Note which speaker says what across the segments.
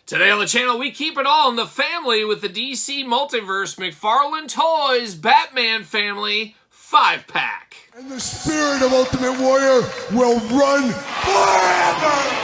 Speaker 1: Today on the channel, we keep it all in the family with the DC Multiverse McFarlane Toys Batman Family 5-pack.
Speaker 2: And the spirit of Ultimate Warrior will run forever!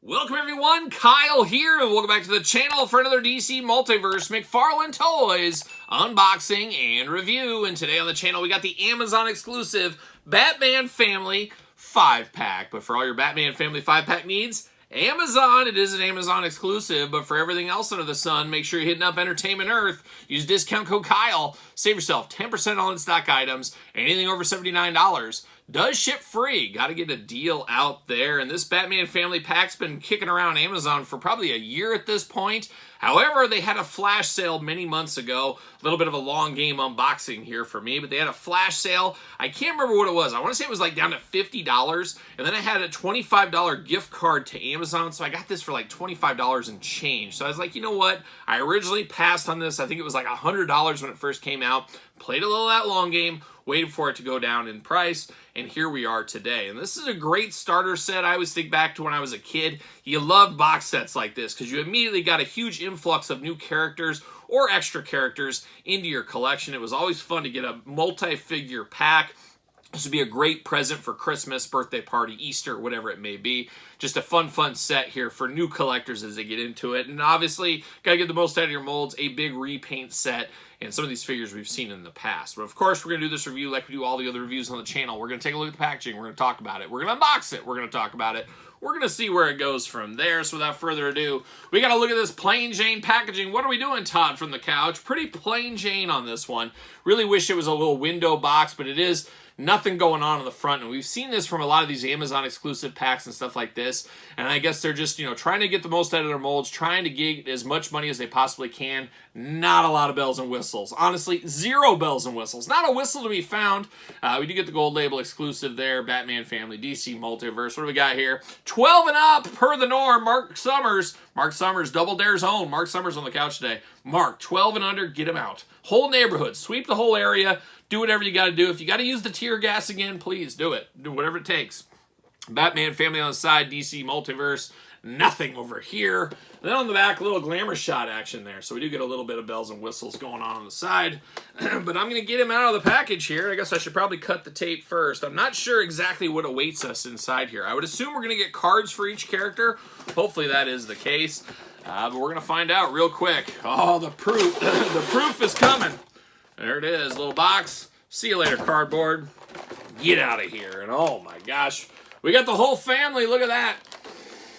Speaker 1: Welcome everyone, Kyle here, and welcome back to the channel for another DC Multiverse McFarlane Toys unboxing and review. And today on the channel, we got the Amazon exclusive Batman Family 5-pack. But for all your Batman Family 5-pack needs, Amazon, it is an Amazon exclusive, but for everything else under the sun, make sure you're hitting up Entertainment Earth. Use discount code Kyle. Save yourself 10% on in-stock items. Anything over $79 does ship free. Got to get a deal out there. And this Batman Family Pack's been kicking around Amazon for probably a year at this point. However, they had a flash sale many months ago. A little bit of a long game unboxing here for me, but they had a flash sale. I can't remember what it was. I want to say it was like down to $50. And then I had a $25 gift card to Amazon. So I got this for like $25 and change. So I was like, you know what? I originally passed on this. I think it was like $100 when it first came out. Played a little of that long game. Waited for it to go down in price, and here we are today. And this is a great starter set. I always think back to when I was a kid. You loved box sets like this because you immediately got a huge influx of new characters or extra characters into your collection. It was always fun to get a multi-figure pack. This would be a great present for Christmas, birthday party, Easter, whatever it may be. Just a fun set here for new collectors as they get into it. And obviously, got to get the most out of your molds, a big repaint set, and some of these figures we've seen in the past. But of course, we're going to do this review like we do all the other reviews on the channel. We're going to take a look at the packaging. We're going to talk about it. We're going to unbox it. We're going to talk about it. We're going to see where it goes from there. So without further ado, we got to look at this plain Jane packaging. What are we doing, Todd, from the couch? Pretty plain Jane on this one. Really wish it was a little window box, but it is nothing going on the front. And we've seen this from a lot of these Amazon exclusive packs and stuff like this. And I guess they're just, trying to get the most out of their molds, trying to get as much money as they possibly can. Not a lot of bells and whistles. Honestly, zero bells and whistles. Not a whistle to be found. We do get the gold label exclusive there. Batman Family, DC Multiverse. What do we got here? 12 and up, per the norm. Mark Summers. Mark Summers, Double Dare's own. Mark Summers on the couch today. Mark, 12 and under, get him out. Whole neighborhood. Sweep the whole area. Do whatever you got to do. If you got to use the tear gas again, please do it. Do whatever it takes. Batman Family on the side, DC Multiverse, nothing over here. And then on the back, a little glamour shot action there. So we do get a little bit of bells and whistles going on the side. But I'm going to get him out of the package here. I guess I should probably cut the tape first. I'm not sure exactly what awaits us inside here. I would assume we're going to get cards for each character. Hopefully that is the case. But we're going to find out real quick. Oh, the proof. The proof is coming. There it is, little box. See you later, cardboard. Get out of here. And oh my gosh, we got the whole family. Look at that.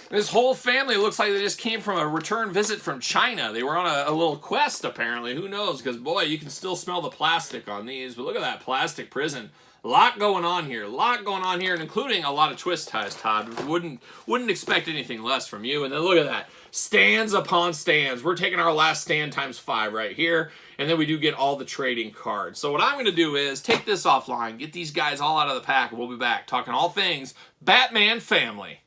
Speaker 1: This whole family looks like they just came from a return visit from China. They were on a little quest, apparently. Who knows? Because, boy, you can still smell the plastic on these. But look at that plastic prison. A lot going on here. A lot going on here, and including a lot of twist ties, Todd. Wouldn't expect anything less from you. And then look at that. Stands upon stands. We're taking our last stand times 5 right here. And then we do get all the trading cards. So what I'm going to do is take this offline, get these guys all out of the pack, and we'll be back talking all things Batman Family.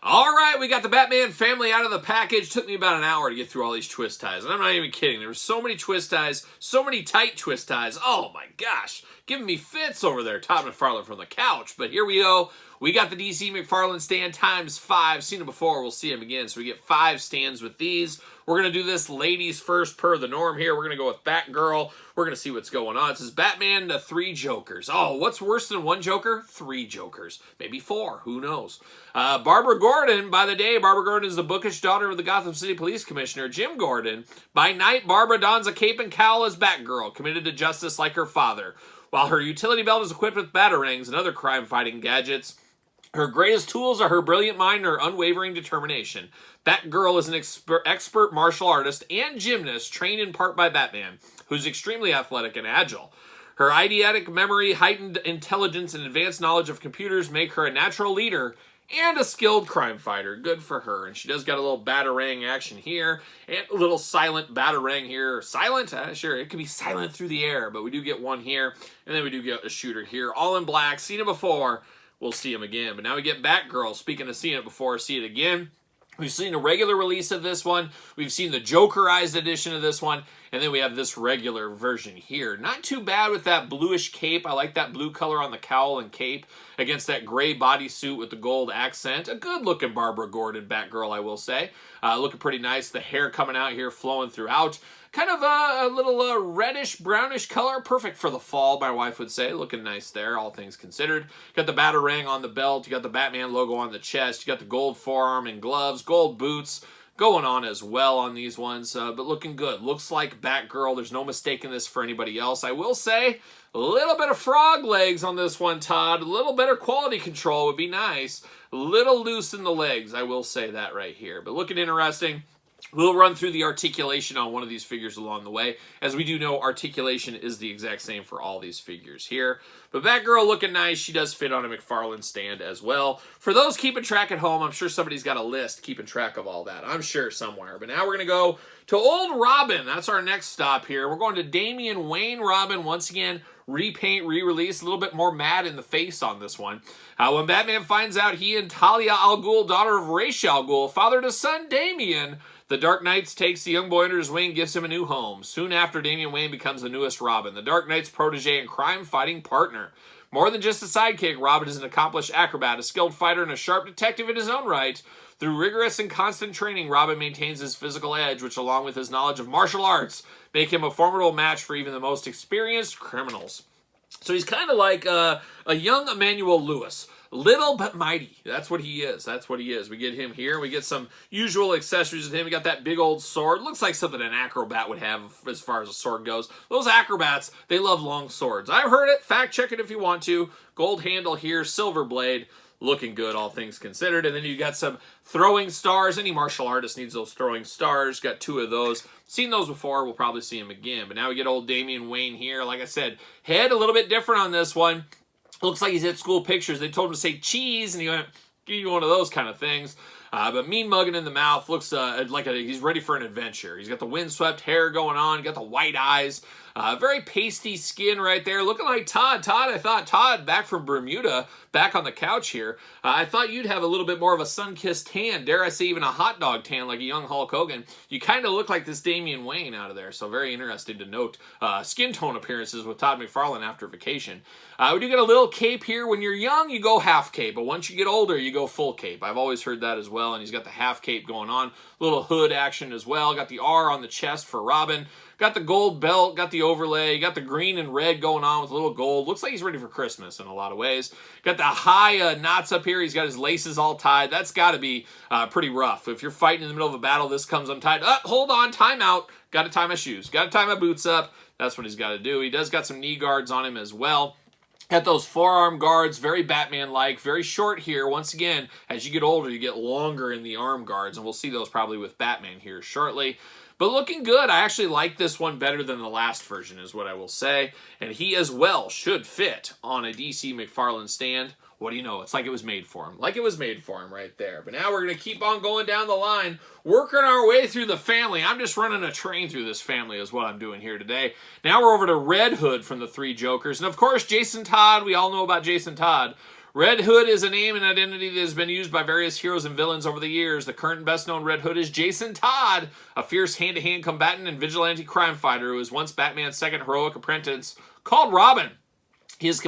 Speaker 1: All right, we got the Batman Family out of the package. Took me about an hour to get through all these twist ties. And I'm not even kidding. There were so many twist ties, so many tight twist ties. Oh my gosh. Giving me fits over there. Todd McFarlane from the couch. But here we go. We got the DC McFarlane stand times 5. Seen them before. We'll see them again. So we get 5 stands with these. We're going to do this ladies first per the norm here. We're going to go with Batgirl. We're going to see what's going on. It says Batman to 3 Jokers. Oh, what's worse than 1 Joker? 3 Jokers. Maybe 4. Who knows? Barbara Gordon. By the day, Barbara Gordon is the bookish daughter of the Gotham City Police Commissioner, Jim Gordon. By night, Barbara dons a cape and cowl as Batgirl, committed to justice like her father. While her utility belt is equipped with batarangs and other crime-fighting gadgets, her greatest tools are her brilliant mind and her unwavering determination. Batgirl is an expert martial artist and gymnast trained in part by Batman, who's extremely athletic and agile. Her eidetic memory, heightened intelligence, and advanced knowledge of computers make her a natural leader and a skilled crime fighter. Good for her. And she does got a little batarang action here, and a little silent batarang here. Silent? Sure, it could be silent through the air, but we do get one here, and then we do get a shooter here. All in black. Seen it before. We'll see him again. But now we get Batgirl. Speaking of seeing it before, see it again. We've seen a regular release of this one. We've seen the Jokerized edition of this one. And then we have this regular version here. Not too bad with that bluish cape. I like that blue color on the cowl and cape against that gray bodysuit with the gold accent. A good-looking Barbara Gordon Batgirl, I will say. Looking pretty nice. The hair coming out here, flowing throughout. Kind of a little reddish, brownish color. Perfect for the fall, my wife would say. Looking nice there, all things considered. Got the batarang on the belt. You got the Batman logo on the chest. You got the gold forearm and gloves, gold boots going on as well on these ones, but looking good. Looks like Batgirl. There's no mistaking this for anybody else. I will say, a little bit of frog legs on this one, Todd. A little better quality control would be nice. A little loose in the legs, I will say that right here. But looking interesting. We'll run through the articulation on one of these figures along the way. As we do know, articulation is the exact same for all these figures here. But Batgirl looking nice. She does fit on a McFarlane stand as well. For those keeping track at home, I'm sure somebody's got a list keeping track of all that. I'm sure somewhere. But now we're going to go to old Robin. That's our next stop here. We're going to Damian Wayne Robin once again. Repaint, re-release, a little bit more mad in the face on this one. When Batman finds out he and Talia al Ghul, daughter of Ra's al Ghul, father to son Damian, the Dark Knight takes the young boy under his wing and gives him a new home. Soon after, Damian Wayne becomes the newest Robin, the Dark Knight's protege and crime-fighting partner. More than just a sidekick, Robin is an accomplished acrobat, a skilled fighter, and a sharp detective in his own right. Through rigorous and constant training, Robin maintains his physical edge, which, along with his knowledge of martial arts, make him a formidable match for even the most experienced criminals. So he's kind of like a young Emmanuel Lewis. Little but mighty. That's what he is. That's what he is. We get him here. We get some usual accessories with him. We got that big old sword. Looks like something an acrobat would have as far as a sword goes. Those acrobats, they love long swords. I've heard it. Fact check it if you want to. Gold handle here. Silver blade. Looking good, all things considered. And then you got some throwing stars. Any martial artist needs those throwing stars. Got two of those. Seen those before. We'll probably see them again. But now we get old Damian Wayne here. Like I said, head a little bit different on this one. Looks like he's at school pictures. They told him to say cheese, and he went, give you one of those kind of things. But mean mugging in the mouth. Looks like he's ready for an adventure. He's got the windswept hair going on. Got the white eyes. Very pasty skin right there. Looking like Todd. I thought Todd, back from Bermuda, back on the couch here. I thought you'd have a little bit more of a sun-kissed tan. Dare I say even a hot dog tan like a young Hulk Hogan. You kind of look like this Damian Wayne out of there. So very interesting to note. Skin tone appearances with Todd McFarlane after vacation. We do get a little cape here. When you're young, you go half cape. But once you get older, you go full cape. I've always heard that as well. And he's got the half cape going on. Little hood action as well. Got the R on the chest for Robin. Got the gold belt, got the overlay, got the green and red going on with a little gold. Looks like he's ready for Christmas in a lot of ways. Got the high knots up here. He's got his laces all tied. That's got to be pretty rough. If you're fighting in the middle of a battle, this comes untied. Hold on, time out. Got to tie my shoes. Got to tie my boots up. That's what he's got to do. He does got some knee guards on him as well. Got those forearm guards, very Batman-like, very short here. Once again, as you get older, you get longer in the arm guards, and we'll see those probably with Batman here shortly. But looking good. I actually like this one better than the last version is what I will say. And he as well should fit on a DC McFarlane stand. What do you know? It's like it was made for him. Like it was made for him right there. But now we're going to keep on going down the line, working our way through the family. I'm just running a train through this family is what I'm doing here today. Now we're over to Red Hood from the Three Jokers. And of course, Jason Todd. We all know about Jason Todd. Red Hood is a name and identity that has been used by various heroes and villains over the years. The current and best-known Red Hood is Jason Todd, a fierce hand-to-hand combatant and vigilante crime fighter who was once Batman's second heroic apprentice called Robin. He has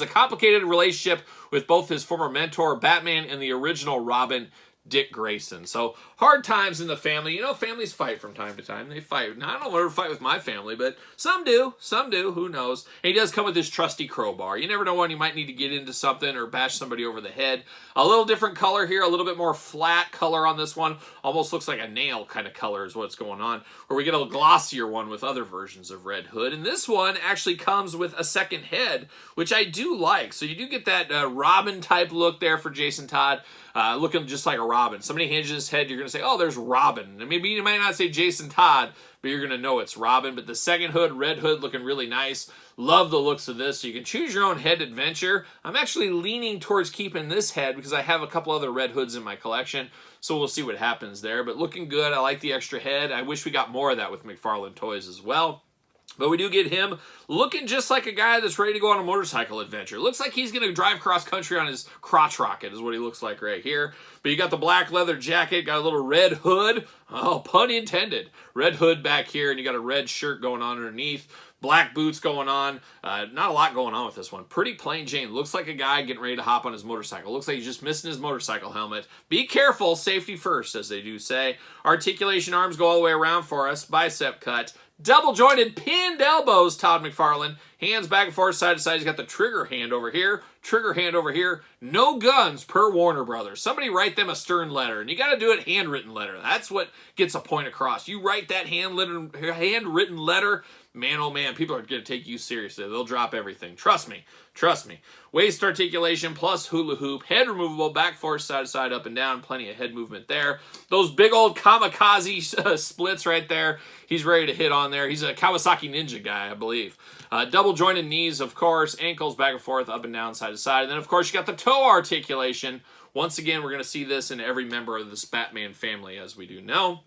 Speaker 1: a complicated relationship with both his former mentor, Batman, and the original Robin, Dick Grayson. So, hard times in the family. You know, families fight from time to time. They fight. Now, I don't want to fight with my family, but some do. Some do. Who knows? And he does come with his trusty crowbar. You never know when you might need to get into something or bash somebody over the head. A little different color here. A little bit more flat color on this one. Almost looks like a nail kind of color is what's going on. Where we get a glossier one with other versions of Red Hood. And this one actually comes with a second head, which I do like. So you do get that Robin type look there for Jason Todd. Looking just like a Robin Robin. Somebody hands you this head, you're going to say, oh, there's Robin. And maybe you might not say Jason Todd, but you're going to know it's Robin. But the second hood, red hood, looking really nice. Love the looks of this. So you can choose your own head adventure. I'm actually leaning towards keeping this head because I have a couple other red hoods in my collection. So we'll see what happens there. But looking good. I like the extra head. I wish we got more of that with McFarlane toys as well. But we do get him looking just like a guy that's ready to go on a motorcycle adventure. Looks like he's going to drive cross-country on his crotch rocket is what he looks like right here. But you got the black leather jacket, got a little red hood. Oh, pun intended. Red hood back here, and you got a red shirt going on underneath. Black boots going on. Not a lot going on with this one. Pretty plain Jane. Looks like a guy getting ready to hop on his motorcycle. Looks like he's just missing his motorcycle helmet. Be careful. Safety first, as they do say. Articulation arms go all the way around for us. Bicep cut. Double jointed pinned elbows, Todd McFarlane. Hands back and forth, side to side. He's got the trigger hand over here. Trigger hand over here. No guns per Warner Brothers. Somebody write them a stern letter. And you got to do it handwritten letter. That's what gets a point across. You write that handwritten letter, man, oh man, people are going to take you seriously. They'll drop everything. Trust me. Trust me. Waist articulation plus hula hoop. Head removable, back forth, side to side, up and down. Plenty of head movement there. Those big old kamikaze splits right there. He's ready to hit on there. He's a Kawasaki Ninja guy, I believe. Double jointed knees, of course. Ankles back and forth, up and down, side to side. And then, of course, you got the toe articulation. Once again, we're going to see this in every member of this Batman family, as we do know.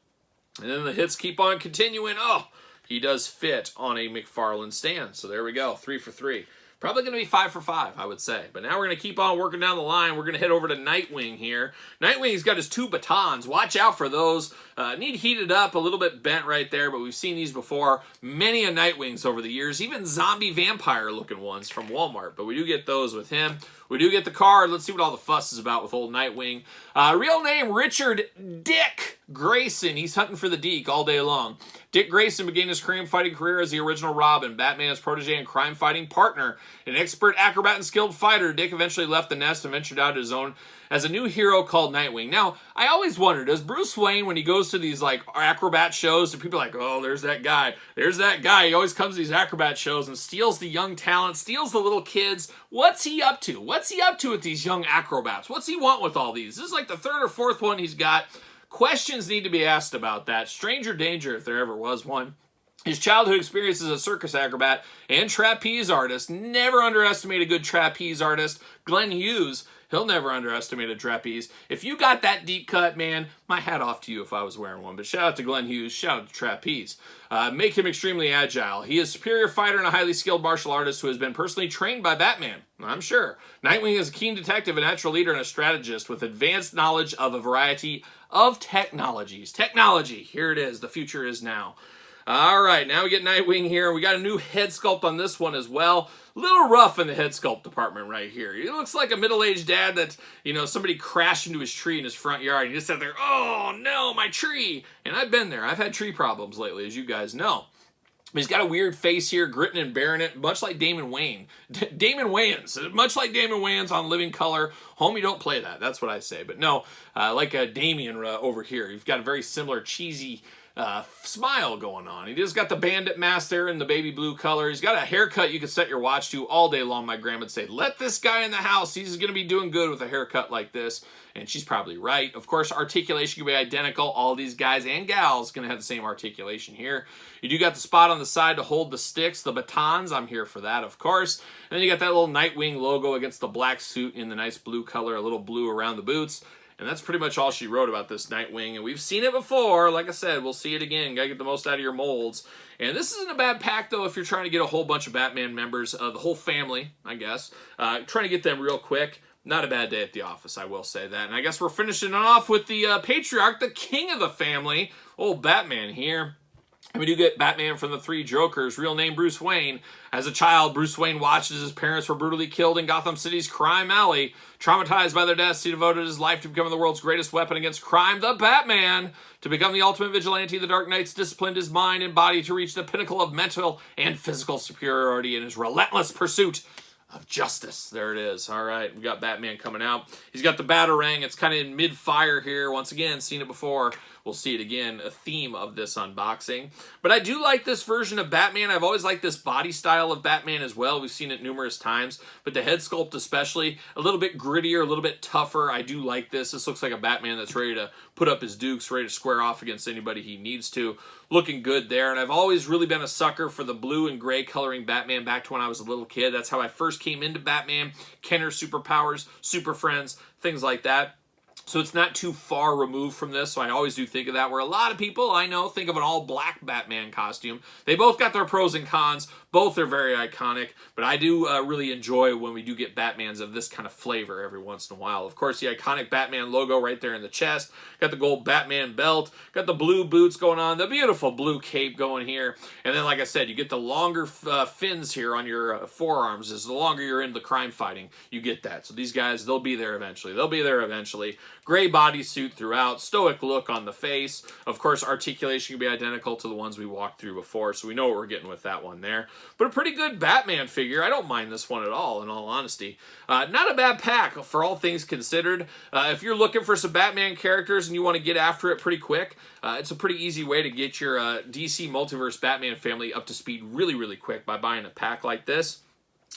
Speaker 1: And then the hits keep on continuing. Oh, he does fit on a McFarlane stand. So there we go, 3 for 3. Probably going to be 5 for 5, I would say. But now we're going to keep on working down the line. We're going to head over to Nightwing here. Nightwing's got his 2 batons. Watch out for those. Need heated up, a little bit bent right there, but we've seen these before. Many a Nightwings over the years, even zombie vampire looking ones from Walmart. But we do get those with him. We do get the card. Let's see what all the fuss is about with old Nightwing. Real name, Richard Dick Grayson. He's hunting for the Deke all day long. Dick Grayson began his crime-fighting career as the original Robin, Batman's protege and crime-fighting partner. An expert acrobat and skilled fighter, Dick eventually left the nest and ventured out on his own as a new hero called Nightwing. Now, I always wondered, does Bruce Wayne, when he goes to these like acrobat shows, do people like, oh, there's that guy. There's that guy. He always comes to these acrobat shows and steals the young talent, steals the little kids. What's he up to? What's he up to with these young acrobats? What's he want with all these? This is like the 3rd or 4th one he's got. Questions need to be asked about that. Stranger danger, if there ever was one. His childhood experience as a circus acrobat and trapeze artist. Never underestimate a good trapeze artist. Glenn Hughes, he'll never underestimate a trapeze. If you got that deep cut, man, my hat off to you if I was wearing one. But shout out to Glenn Hughes, shout out to trapeze. Make him extremely agile. He is a superior fighter and a highly skilled martial artist who has been personally trained by Batman, I'm sure. Nightwing is a keen detective, a natural leader, and a strategist with advanced knowledge of a variety of technologies. Technology, here it is. The future is now. All right, now we get Nightwing here. We got a new head sculpt on this one as well. A little rough in the head sculpt department right here. He looks like a middle-aged dad that, you know, somebody crashed into his tree in his front yard. And he just sat there, oh, no, my tree. And I've been there. I've had tree problems lately, as you guys know. He's got a weird face here, gritting and bearing it, much like Damon Wayne. Damon Wayans, much like Damon Wayans on Living Color. Homie, don't play that. That's what I say. But no, like a Damien over here. You've got a very similar cheesy smile going on. He just got the bandit mask there in the baby blue color. He's got a haircut you can set your watch to all day long. My grandma would say, let this guy in the house. He's going to be doing good with a haircut like this. And she's probably right. Of course, articulation can be identical. All these guys and gals going to have the same articulation here. You do got the spot on the side to hold the sticks, the batons. I'm here for that, of course. And then you got that little Nightwing logo against the black suit in the nice blue color, a little blue around the boots. And that's pretty much all she wrote about this Nightwing. And we've seen it before. Like I said, we'll see it again. Got to get the most out of your molds. And this isn't a bad pack, though, if you're trying to get a whole bunch of Batman members, the whole family, I guess. Trying to get them real quick. Not a bad day at the office, I will say that. And I guess we're finishing off with the patriarch, the king of the family, old Batman here. And we do get Batman from the Three Jokers, real name Bruce Wayne. As a child, Bruce Wayne watched as his parents were brutally killed in Gotham City's crime alley. Traumatized by their deaths, he devoted his life to becoming the world's greatest weapon against crime, the Batman. To become the ultimate vigilante, the Dark Knights disciplined his mind and body to reach the pinnacle of mental and physical superiority in his relentless pursuit of justice. There it is. All right, we got Batman coming out. He's got the Batarang. It's kind of in mid-fire here. Once again, seen it before. we'll see it again, a theme of this unboxing. But I do like this version of Batman. I've always liked this body style of Batman as well. We've seen it numerous times, but the head sculpt especially, a little bit grittier, a little bit tougher. I do like this. This looks like a Batman that's ready to put up his dukes, ready to square off against anybody he needs to. Looking good there. And I've always really been a sucker for the blue and gray coloring Batman back to when I was a little kid. That's how I first came into Batman. Kenner's superpowers, Super Friends, things like that. So it's not too far removed from this, so I always do think of that, where a lot of people I know think of an all-black Batman costume. They both got their pros and cons. Both are very iconic, but I do really enjoy when we do get Batmans of this kind of flavor every once in a while. Of course, the iconic Batman logo right there in the chest. Got the gold Batman belt. Got the blue boots going on. The beautiful blue cape going here. And then, like I said, you get the longer fins here on your forearms. As the longer you're into crime fighting, you get that. So these guys, they'll be there eventually. They'll be there eventually. Gray bodysuit throughout. Stoic look on the face. Of course, articulation can be identical to the ones we walked through before, so we know what we're getting with that one there. But a pretty good Batman figure. I don't mind this one at all, in all honesty. Not a bad pack, for all things considered. If you're looking for some Batman characters and you want to get after it pretty quick, it's a pretty easy way to get your DC Multiverse Batman family up to speed really, really quick by buying a pack like this.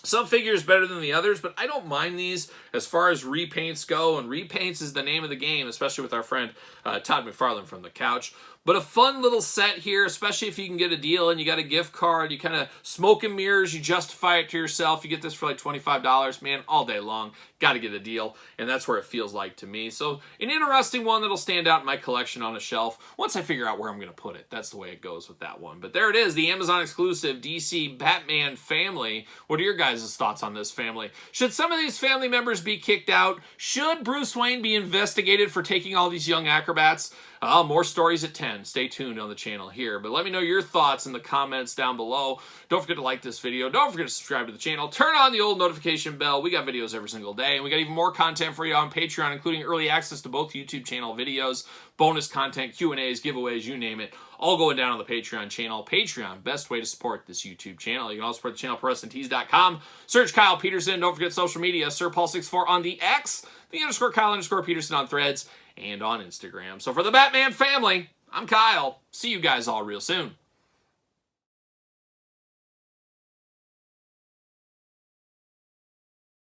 Speaker 1: Some figures better than the others, but I don't mind these as far as repaints go, and repaints is the name of the game, especially with our friend Todd McFarlane from the couch. But a fun little set here, especially if you can get a deal and you got a gift card, you kind of smoke and mirrors, you justify it to yourself, you get this for like $25, man, all day long. Got to get a deal, and that's where it feels like to me. So an interesting one that'll stand out in my collection on a shelf once I figure out where I'm going to put it. That's the way it goes with that one. But there it is, the Amazon exclusive DC Batman family. What are your guys' thoughts on this family? Should some of these family members be kicked out? Should Bruce Wayne be investigated for taking all these young acrobats? More stories at 10. Stay tuned on the channel here. But let me know your thoughts in the comments down below. Don't forget to like this video. Don't forget to subscribe to the channel. Turn on the old notification bell. We got videos every single day. And we got even more content for you on Patreon, including early access to both YouTube channel videos, bonus content, Q&As, giveaways, you name it. All going down on the Patreon channel. Patreon, best way to support this YouTube channel. You can also support the channel, ProWrestlingTees.com. Search Kyle Peterson. Don't forget social media, SirPaul64 on the X, the _Kyle_Peterson on Threads, and on Instagram. So for the Batman family, I'm Kyle. See you guys all real soon.